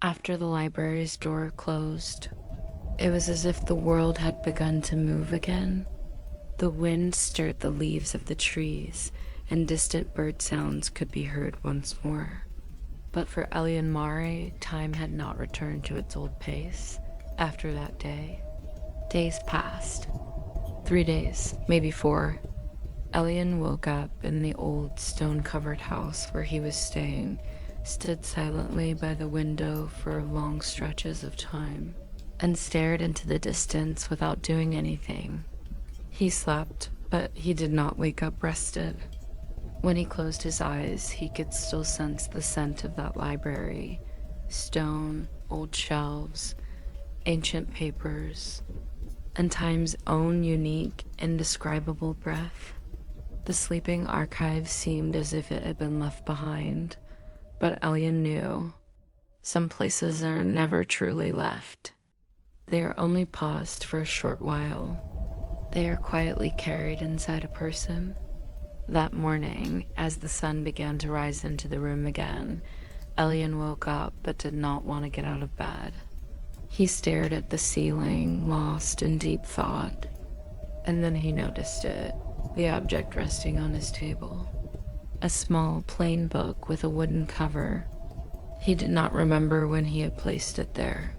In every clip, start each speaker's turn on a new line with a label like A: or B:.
A: After the library's door closed, it was as if the world had begun to move again. The wind stirred the leaves of the trees, and distant bird sounds could be heard once more. But for Ellie and Mari, time had not returned to its old pace after that day. Days passed. 3 days, maybe 4. Elian woke up in the old stone-covered house where he was staying, stood silently by the window for long stretches of time, and stared into the distance without doing anything. He slept, but he did not wake up rested. When he closed his eyes, he could still sense the scent of that library. Stone, old shelves, ancient papers, and time's own unique, indescribable breath. The sleeping archive seemed as if it had been left behind, but Elian knew some places are never truly left. They are only paused for a short while. They are quietly carried inside a person. That morning, as the sun began to rise into the room again, Elian woke up but did not want to get out of bed. He stared at the ceiling, lost in deep thought, and then he noticed it, the object resting on his table. A small, plain book with a wooden cover. He did not remember when he had placed it there.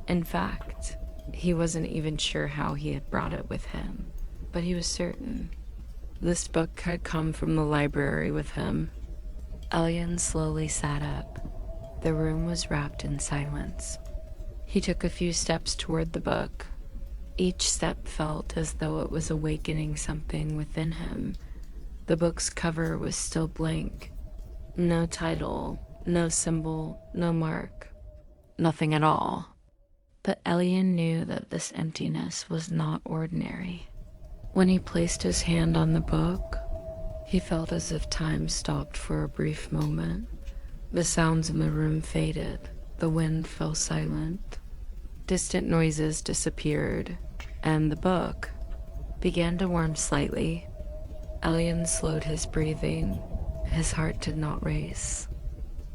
A: In fact, he wasn't even sure how he had brought it with him, but he was certain. This book had come from the library with him. Elian slowly sat up. The room was wrapped in silence. He took a few steps toward the book. Each step felt as though it was awakening something within him. The book's cover was still blank. No title, no symbol, no mark. Nothing at all. But Elian knew that this emptiness was not ordinary. When he placed his hand on the book, he felt as if time stopped for a brief moment. The sounds in the room faded. The wind fell silent. Distant noises disappeared, and the book began to warm slightly. Elian slowed his breathing. His heart did not race.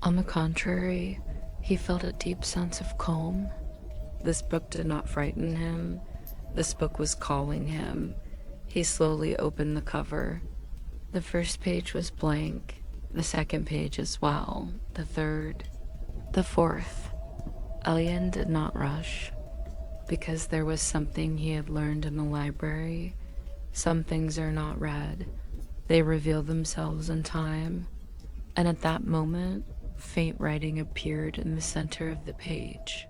A: On the contrary, he felt a deep sense of calm. This book did not frighten him. This book was calling him. He slowly opened the cover. The first page was blank, the second page as well, the third, the fourth. Elian did not rush, because there was something he had learned in the library. Some things are not read. They reveal themselves in time. And at that moment, faint writing appeared in the center of the page,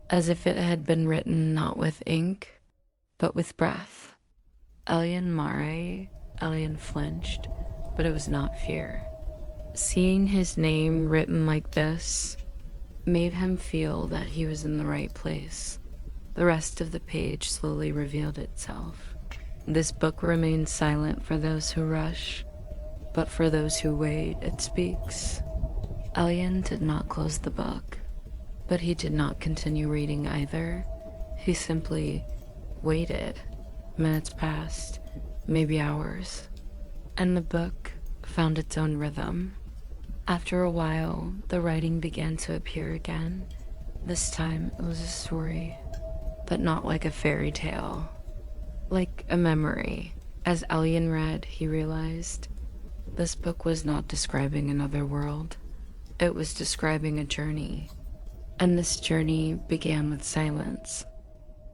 A: as if it had been written not with ink, but with breath. Elian Mare. Elian flinched, but it was not fear. Seeing his name written like this made him feel that he was in the right place. The rest of the page slowly revealed itself. This book remains silent for those who rush, but for those who wait, it speaks. Elian did not close the book, but he did not continue reading either. He simply waited. Minutes passed, maybe hours, and the book found its own rhythm. After a while, the writing began to appear again. This time it was a story, but not like a fairy tale, like a memory. As Elian read, he realized this book was not describing another world. It was describing a journey, and this journey began with silence.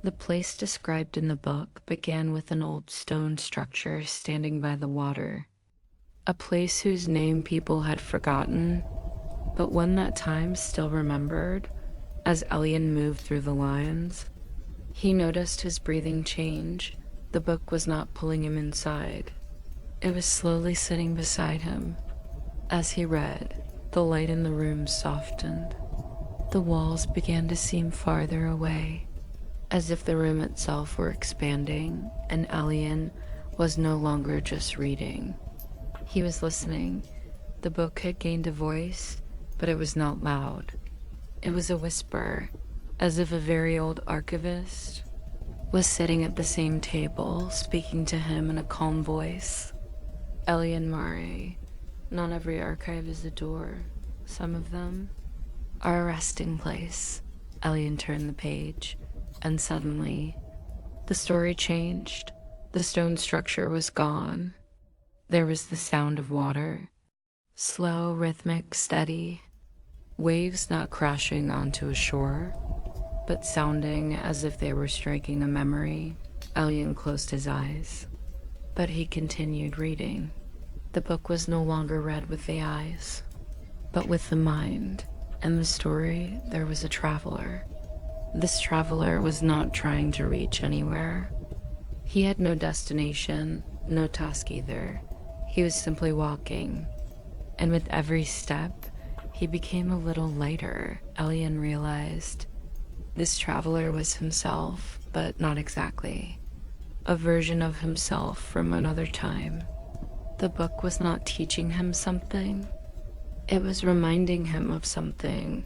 A: The place described in the book began with an old stone structure standing by the water, a place whose name people had forgotten, but one that time still remembered. As Elian moved through the lines, he noticed his breathing change. The book was not pulling him inside. It was slowly sitting beside him. As he read, the light in the room softened. The walls began to seem farther away, as if the room itself were expanding, and Elian was no longer just reading. He was listening. The book had gained a voice, but it was not loud. It was a whisper, as if a very old archivist was sitting at the same table, speaking to him in a calm voice. Elian Mare. Not every archive is a door. Some of them Our resting place. Elian turned the page, and suddenly, the story changed. The stone structure was gone. There was the sound of water. Slow, rhythmic, steady. Waves not crashing onto a shore, but sounding as if they were striking a memory. Elian closed his eyes, but he continued reading. The book was no longer read with the eyes, but with the mind. In the story, there was a traveler. This traveler was not trying to reach anywhere. He had no destination, no task either. He was simply walking, and with every step, he became a little lighter. Elian realized this traveler was himself, but not exactly. A version of himself from another time. The book was not teaching him something. It was reminding him of something.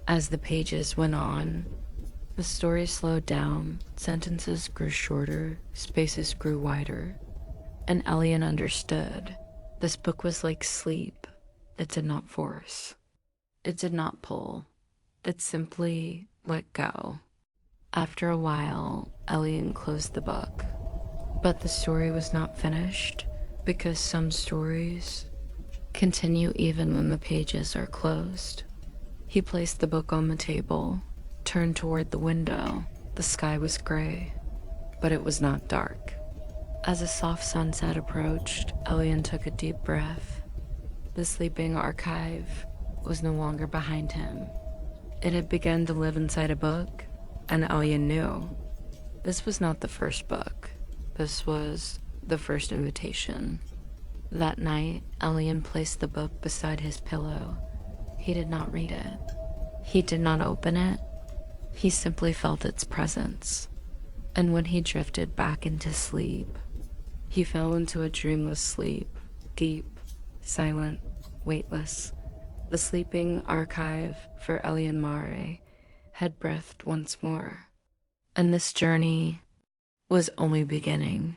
A: As the pages went on, the story slowed down, sentences grew shorter, spaces grew wider, and Elian understood. This book was like sleep. It did not force. It did not pull. It simply let go. After a while, Elian closed the book. But the story was not finished, because some stories continue even when the pages are closed. He placed the book on the table, turned toward the window. The sky was gray, but it was not dark. As a soft sunset approached, Elian took a deep breath. The sleeping archive was no longer behind him. It had begun to live inside a book, and Elian knew. This was not the first book. This was the first invitation. That night, Elian placed the book beside his pillow. He did not read it. He did not open it. He simply felt its presence. And when he drifted back into sleep, he fell into a dreamless sleep, deep, silent, weightless. The sleeping archive for Elian Mare had breathed once more. And this journey was only beginning.